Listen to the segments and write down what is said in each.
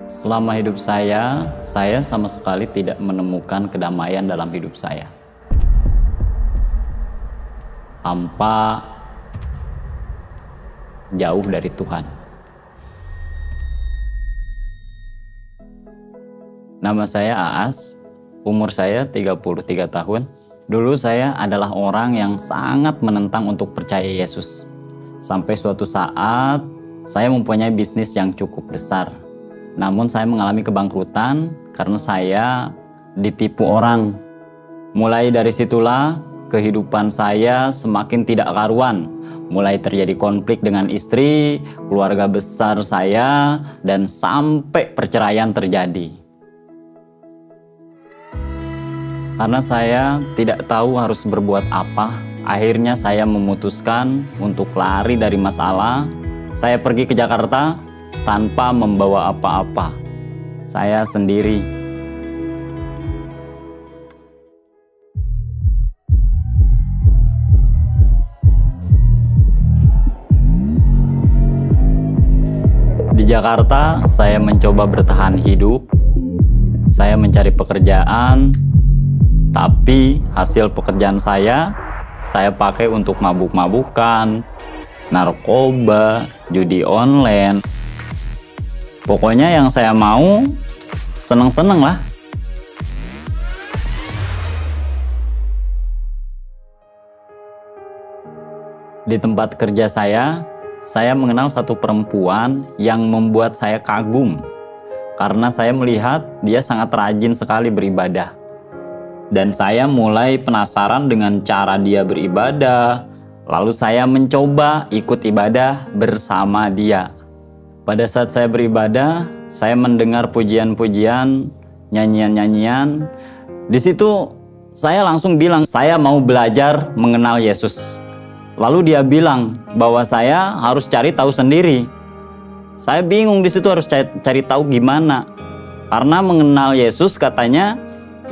Selama hidup saya sama sekali tidak menemukan kedamaian dalam hidup saya. Hampa, jauh dari Tuhan. Nama saya Aas, umur saya 33 tahun. Dulu saya adalah orang yang sangat menentang untuk percaya Yesus. Sampai suatu saat, saya mempunyai bisnis yang cukup besar. Namun saya mengalami kebangkrutan karena saya ditipu orang. Mulai dari situlah kehidupan saya semakin tidak karuan. Mulai terjadi konflik dengan istri, keluarga besar saya, dan sampai perceraian terjadi. Karena saya tidak tahu harus berbuat apa, akhirnya saya memutuskan untuk lari dari masalah. Saya pergi ke Jakarta tanpa membawa apa-apa. Saya sendiri. Di Jakarta, saya mencoba bertahan hidup. Saya mencari pekerjaan, tapi hasil pekerjaan saya pakai untuk mabuk-mabukan, narkoba, judi online. Pokoknya yang saya mau, seneng-seneng lah. Di tempat kerja saya mengenal satu perempuan yang membuat saya kagum. Karena saya melihat dia sangat rajin sekali beribadah. Dan saya mulai penasaran dengan cara dia beribadah. Lalu saya mencoba ikut ibadah bersama dia. Pada saat saya beribadah, saya mendengar pujian-pujian, nyanyian-nyanyian. Di situ saya langsung bilang, saya mau belajar mengenal Yesus. Lalu dia bilang bahwa saya harus cari tahu sendiri. Saya bingung di situ harus cari tahu gimana. Karena mengenal Yesus katanya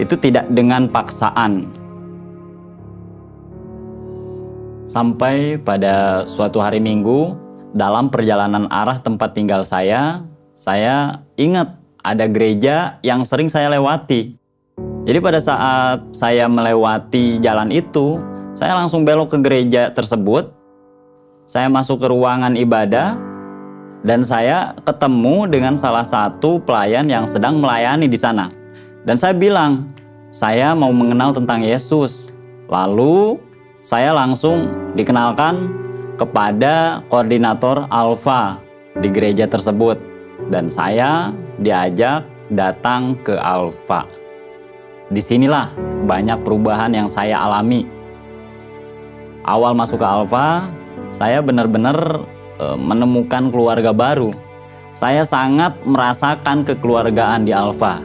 itu tidak dengan paksaan. Sampai pada suatu hari Minggu, dalam perjalanan arah tempat tinggal saya ingat ada gereja yang sering saya lewati. Jadi pada saat saya melewati jalan itu, saya langsung belok ke gereja tersebut. Saya masuk ke ruangan ibadah, dan saya ketemu dengan salah satu pelayan yang sedang melayani di sana. Dan saya bilang, saya mau mengenal tentang Yesus. Lalu saya langsung dikenalkan kepada koordinator Alpha di gereja tersebut, dan saya diajak datang ke Alpha. Disinilah banyak perubahan yang saya alami. Awal masuk ke Alpha, saya benar-benar menemukan keluarga baru. Saya sangat merasakan kekeluargaan di Alpha.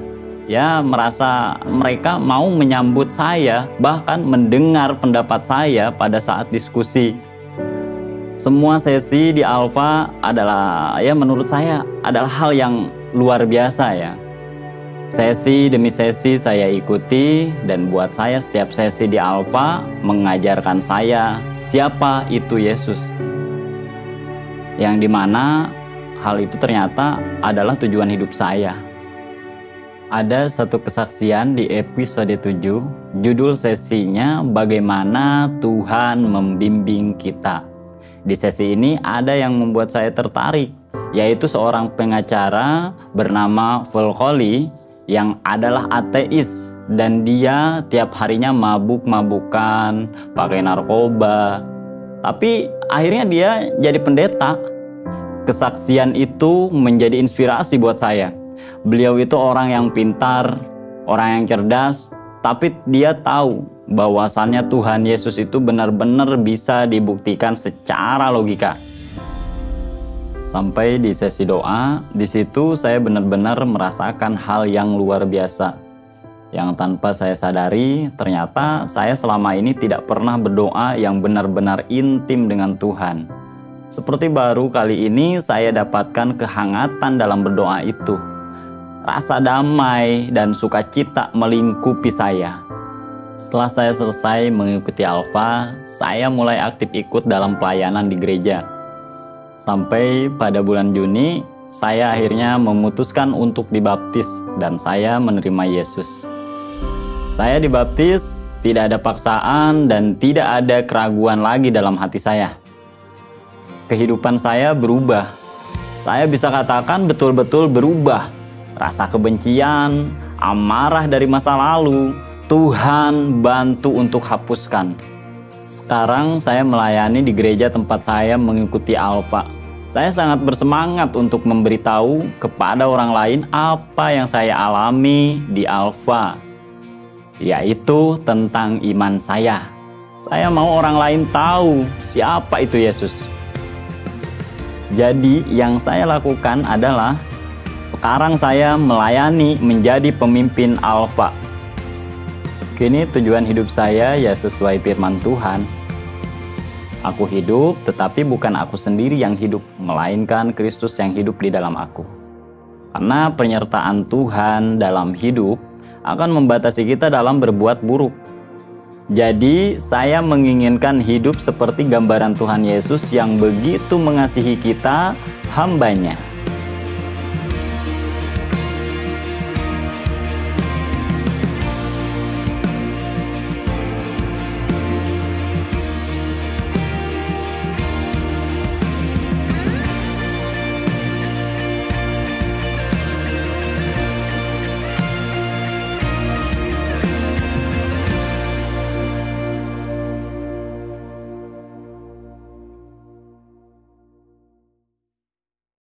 Ya, merasa mereka mau menyambut saya, bahkan mendengar pendapat saya pada saat diskusi. Semua sesi di Alpha adalah, ya menurut saya, adalah hal yang luar biasa ya. Sesi demi sesi saya ikuti, dan buat saya setiap sesi di Alpha mengajarkan saya siapa itu Yesus. Yang dimana hal itu ternyata adalah tujuan hidup saya. Ada satu kesaksian di episode 7, judul sesinya Bagaimana Tuhan Membimbing Kita. Di sesi ini ada yang membuat saya tertarik, yaitu seorang pengacara bernama Volkoli yang adalah ateis, dan dia tiap harinya mabuk-mabukan, pakai narkoba. Tapi akhirnya dia jadi pendeta. Kesaksian itu menjadi inspirasi buat saya. Beliau itu orang yang pintar, orang yang cerdas, tapi dia tahu bahwasannya Tuhan Yesus itu benar-benar bisa dibuktikan secara logika. Sampai di sesi doa, di situ saya benar-benar merasakan hal yang luar biasa. Yang tanpa saya sadari, ternyata saya selama ini tidak pernah berdoa yang benar-benar intim dengan Tuhan. Seperti baru kali ini saya dapatkan kehangatan dalam berdoa itu. Rasa damai dan sukacita melingkupi saya. Setelah saya selesai mengikuti Alpha, saya mulai aktif ikut dalam pelayanan di gereja. Sampai pada bulan Juni, saya akhirnya memutuskan untuk dibaptis dan saya menerima Yesus. Saya dibaptis, tidak ada paksaan dan tidak ada keraguan lagi dalam hati saya. Kehidupan saya berubah. Saya bisa katakan betul-betul berubah. Rasa kebencian, amarah dari masa lalu, Tuhan bantu untuk hapuskan. Sekarang saya melayani di gereja tempat saya mengikuti Alfa. Saya sangat bersemangat untuk memberitahu kepada orang lain apa yang saya alami di Alfa, yaitu tentang iman saya. Saya mau orang lain tahu siapa itu Yesus. Jadi yang saya lakukan adalah sekarang saya melayani menjadi pemimpin Alfa. Kini tujuan hidup saya ya sesuai firman Tuhan. Aku hidup, tetapi bukan aku sendiri yang hidup, melainkan Kristus yang hidup di dalam aku. Karena penyertaan Tuhan dalam hidup akan membatasi kita dalam berbuat buruk. Jadi saya menginginkan hidup seperti gambaran Tuhan Yesus yang begitu mengasihi kita, hambanya.